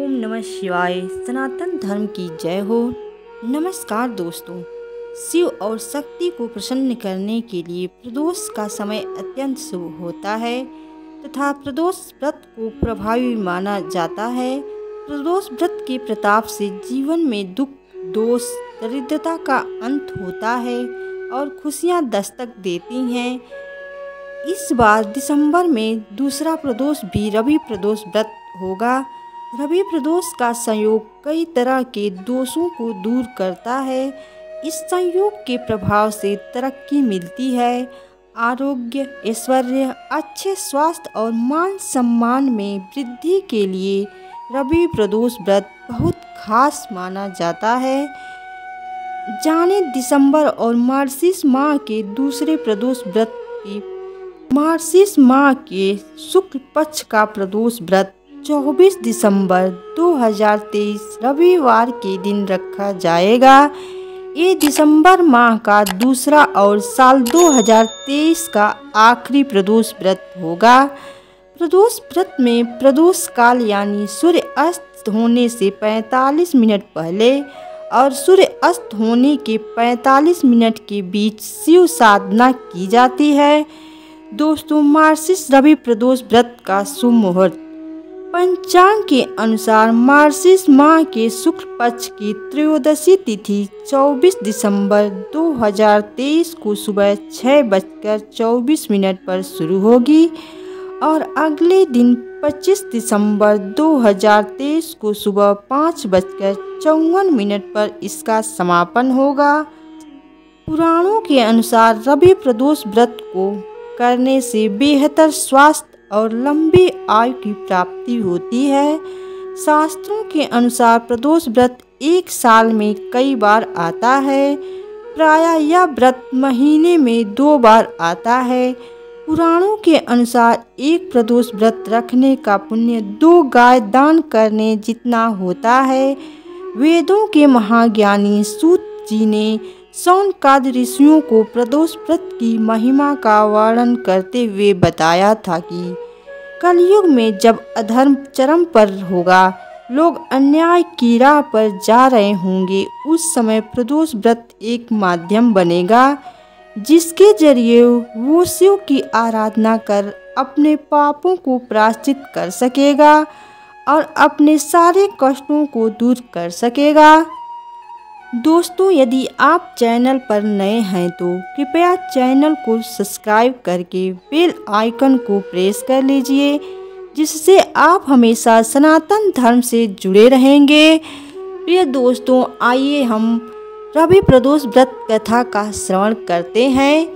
ओम नमः शिवाय। सनातन धर्म की जय हो। नमस्कार दोस्तों, शिव और शक्ति को प्रसन्न करने के लिए प्रदोष का समय अत्यंत शुभ होता है तथा प्रदोष व्रत को प्रभावी माना जाता है। प्रदोष व्रत के प्रताप से जीवन में दुख, दोष, दरिद्रता का अंत होता है और खुशियां दस्तक देती हैं। इस बार दिसंबर में दूसरा प्रदोष भी रवि प्रदोष व्रत होगा। रवि प्रदोष का संयोग कई तरह के दोषों को दूर करता है। इस संयोग के प्रभाव से तरक्की मिलती है। आरोग्य, ऐश्वर्य, अच्छे स्वास्थ्य और मान सम्मान में वृद्धि के लिए रवि प्रदोष व्रत बहुत खास माना जाता है। जाने दिसंबर और मार्गशीर्ष माह के दूसरे प्रदोष व्रत की मार्गशीर्ष माह के शुक्ल पक्ष का प्रदोष व्रत 24 दिसंबर 2023 रविवार के दिन रखा जाएगा। ये दिसंबर माह का दूसरा और साल 2023 का आखिरी प्रदोष व्रत होगा। प्रदोष व्रत में प्रदोष काल यानी सूर्य अस्त होने से 45 मिनट पहले और सूर्य अस्त होने के 45 मिनट के बीच शिव साधना की जाती है। दोस्तों, मार्गशीर्ष रवि प्रदोष व्रत का शुभ मुहूर्त पंचांग के अनुसार मार्गशीर्ष माह के शुक्ल पक्ष की त्रयोदशी तिथि 24 दिसंबर 2023 को सुबह 6:24 पर शुरू होगी और अगले दिन 25 दिसंबर 2023 को सुबह 5:54 पर इसका समापन होगा। पुराणों के अनुसार रवि प्रदोष व्रत को करने से बेहतर स्वास्थ्य और लंबी आयु की प्राप्ति होती है। शास्त्रों के अनुसार प्रदोष व्रत एक साल में कई बार आता है। प्रायः यह व्रत महीने में 2 बार आता है। पुराणों के अनुसार एक प्रदोष व्रत रखने का पुण्य 2 गाय दान करने जितना होता है। वेदों के महाज्ञानी सूत जी ने शौनकादि ऋषियों को प्रदोष व्रत की महिमा का वर्णन करते हुए बताया था कि कलयुग में जब अधर्म चरम पर होगा, लोग अन्याय की राह पर जा रहे होंगे, उस समय प्रदोष व्रत एक माध्यम बनेगा जिसके जरिए वो शिव की आराधना कर अपने पापों को प्रायश्चित कर सकेगा और अपने सारे कष्टों को दूर कर सकेगा। दोस्तों, यदि आप चैनल पर नए हैं तो कृपया चैनल को सब्सक्राइब करके बेल आइकन को प्रेस कर लीजिए, जिससे आप हमेशा सनातन धर्म से जुड़े रहेंगे। प्रिय दोस्तों, आइए हम रवि प्रदोष व्रत कथा का श्रवण करते हैं।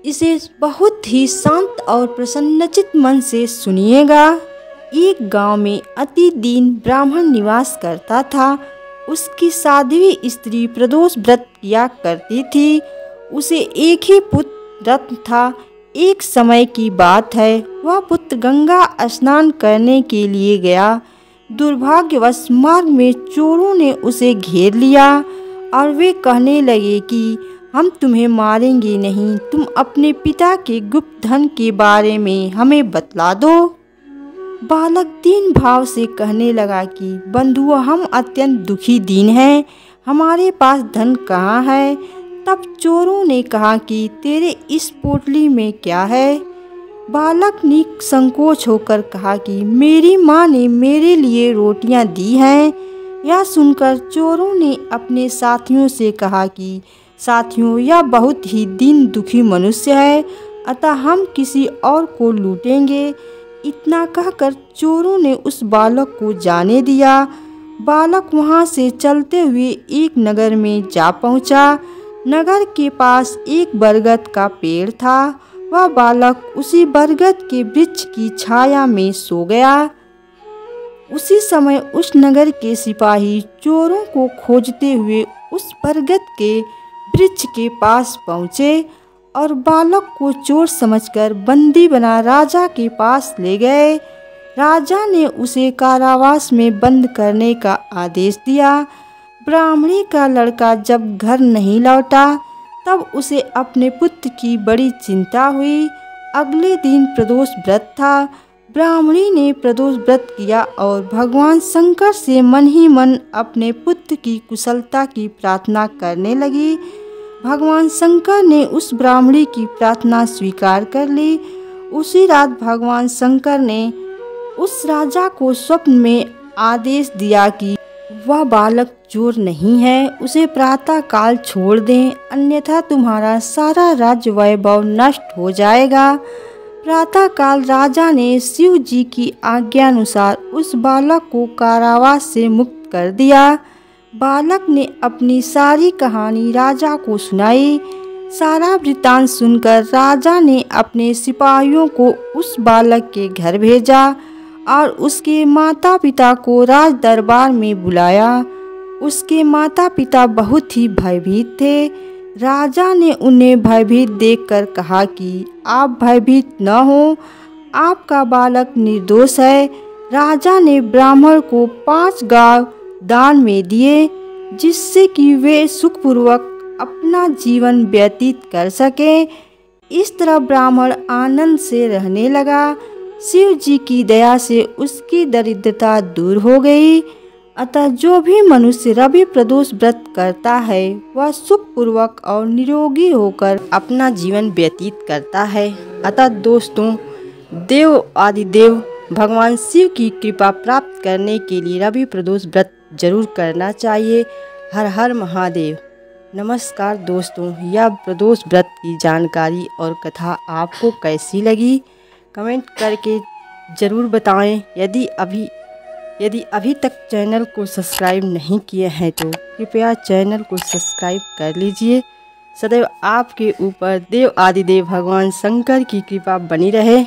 इसे बहुत ही शांत और प्रसन्नचित मन से सुनिएगा। एक गांव में अति दीन ब्राह्मण निवास करता था। उसकी साध्वी स्त्री प्रदोष व्रत किया करती थी। उसे एक ही पुत्र रत्न था। एक समय की बात है, वह पुत्र गंगा स्नान करने के लिए गया। दुर्भाग्यवश मार्ग में चोरों ने उसे घेर लिया और वे कहने लगे कि हम तुम्हें मारेंगे नहीं, तुम अपने पिता के गुप्त धन के बारे में हमें बतला दो। बालक दीन भाव से कहने लगा कि बंधुओं, हम अत्यंत दुखी दीन हैं, हमारे पास धन कहाँ है। तब चोरों ने कहा कि तेरे इस पोटली में क्या है। बालक ने संकोच होकर कहा कि मेरी माँ ने मेरे लिए रोटियां दी हैं। यह सुनकर चोरों ने अपने साथियों से कहा कि साथियों, यह बहुत ही दीन दुखी मनुष्य है, अतः हम किसी और को लूटेंगे। इतना कहकर चोरों ने उस बालक को जाने दिया। बालक वहां से चलते हुए एक नगर में जा पहुंचा। नगर के पास एक बरगद का पेड़ था। वह बालक उसी बरगद के वृक्ष की छाया में सो गया। उसी समय उस नगर के सिपाही चोरों को खोजते हुए उस बरगद के वृक्ष के पास पहुंचे और बालक को चोर समझकर बंदी बना राजा के पास ले गए। राजा ने उसे कारावास में बंद करने का आदेश दिया। ब्राह्मणी का लड़का जब घर नहीं लौटा, तब उसे अपने पुत्र की बड़ी चिंता हुई। अगले दिन प्रदोष व्रत था। ब्राह्मणी ने प्रदोष व्रत किया और भगवान शंकर से मन ही मन अपने पुत्र की कुशलता की प्रार्थना करने लगी। भगवान शंकर ने उस ब्राह्मणी की प्रार्थना स्वीकार कर ली। उसी रात भगवान शंकर ने उस राजा को स्वप्न में आदेश दिया कि वह बालक चोर नहीं है, उसे प्रातः काल छोड़ दें, अन्यथा तुम्हारा सारा राज्य वैभव नष्ट हो जाएगा। प्रातः काल राजा ने शिव जी की आज्ञानुसार उस बालक को कारावास से मुक्त कर दिया। बालक ने अपनी सारी कहानी राजा को सुनाई। सारा वृत्तांत सुनकर राजा ने अपने सिपाहियों को उस बालक के घर भेजा और उसके माता पिता को राज दरबार में बुलाया। उसके माता पिता बहुत ही भयभीत थे। राजा ने उन्हें भयभीत देखकर कहा कि आप भयभीत न हो, आपका बालक निर्दोष है। राजा ने ब्राह्मण को 5 गाय दान में दिए, जिससे कि वे सुखपूर्वक अपना जीवन व्यतीत कर सके। इस तरह ब्राह्मण आनंद से रहने लगा। शिव जी की दया से उसकी दरिद्रता दूर हो गई। अतः जो भी मनुष्य रवि प्रदोष व्रत करता है वह सुखपूर्वक और निरोगी होकर अपना जीवन व्यतीत करता है। अतः दोस्तों, देव आदिदेव भगवान शिव की कृपा प्राप्त करने के लिए रवि प्रदोष व्रत जरूर करना चाहिए। हर हर महादेव। नमस्कार दोस्तों, यह प्रदोष व्रत की जानकारी और कथा आपको कैसी लगी कमेंट करके ज़रूर बताएं। यदि अभी तक चैनल को सब्सक्राइब नहीं किए हैं तो कृपया चैनल को सब्सक्राइब कर लीजिए। सदैव आपके ऊपर देव आदिदेव भगवान शंकर की कृपा बनी रहे।